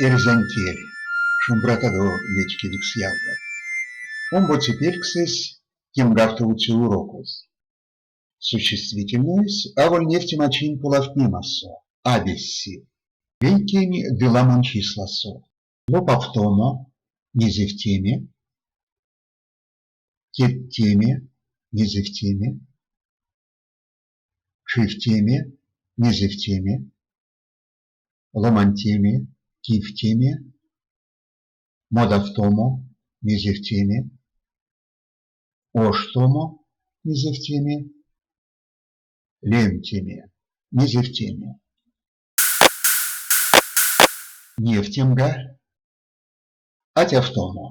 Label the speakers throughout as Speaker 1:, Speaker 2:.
Speaker 1: erzentieri, шумбратадо вечкидикс явда. Омботипельксес кемгартуци урокус. Существительное аволь нефтемачин пулавтнимасо, абесси. Вейкеми деламан числасо. Лопавтомо, низевтеме, кеттеме, низевтеме, шифтеме, низевтеме, ломантеме, кифтеме, модавтомо, низевтеме, оштомо, низевтеме, лемтеме, низевтеме. Нефтемга, атявтомо.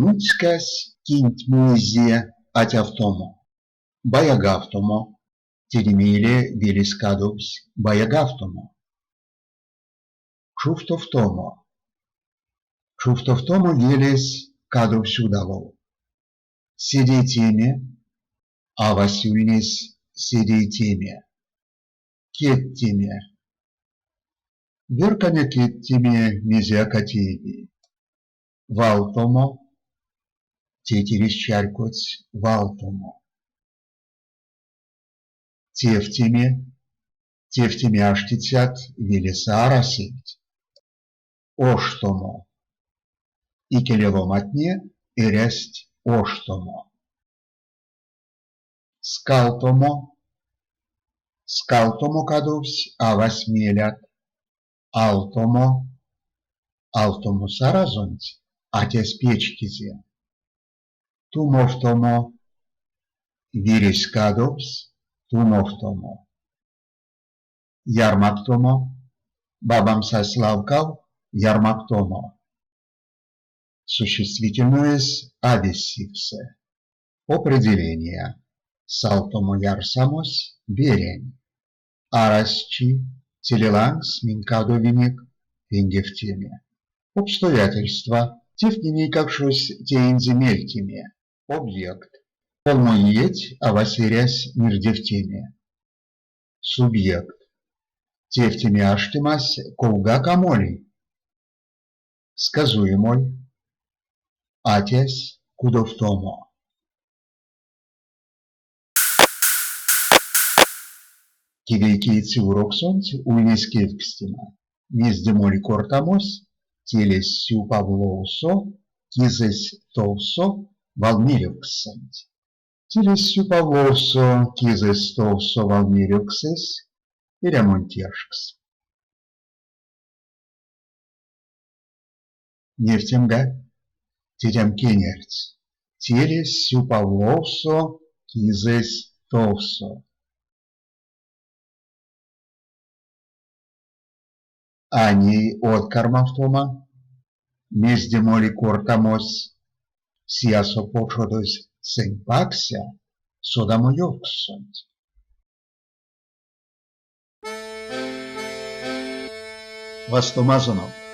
Speaker 1: Нуцкас кинтмузе атявтомо. Баягавтомо. Теремиле велискадовс баягавтомо. Шуфтовтомо. Шуфтовтомо велес кадовсюдало. Седетеме, авасюнес седетеме. Кеттеме. Верканя кеттеме мезиакатеви. Валтомо, тетерис чарькоц валтомо. Тефтеме, тефтеме аштицят велеса арасевить. Оштомо. Икелеломатне эрест оштомо. Скалтомо, скалтомо кадовс авасмелят. Алтомо, алтомо саразонт, атес печкизе. Тумовтомо, вирис кадовс, тумовтомо. Ярмактомо, бабам сославкал, ярмактомо. Существительное с авессивсе. Определение. Салтомо ярсамос, берень. Арасчи, телелангс, минкадовиник, индевтеме. Обстоятельства. Тефтене какшус теинземельтеме. Объект. Полмоиеть авасиряс мирдевтеме. Субъект. Тефтеме аштемас колга камоли. Сказуемой. Атес кудовтомо. Кивейкиеци уроксонт уйнескевкстема. Мездемоли кортамос, телес сюпавлоусо, кизес толсо, валмиревксент. Телес сюпавлоусо, кизес толсо, валмиревксес, перемонтешкс. Нефтемга, тетям кенерц. Телес сюпавлоусо, кизес толсо. Ани от кармавтома, мездемоли кортамос, сиасо почодос сенпакся, содамо йоксонт. Вастомазонов.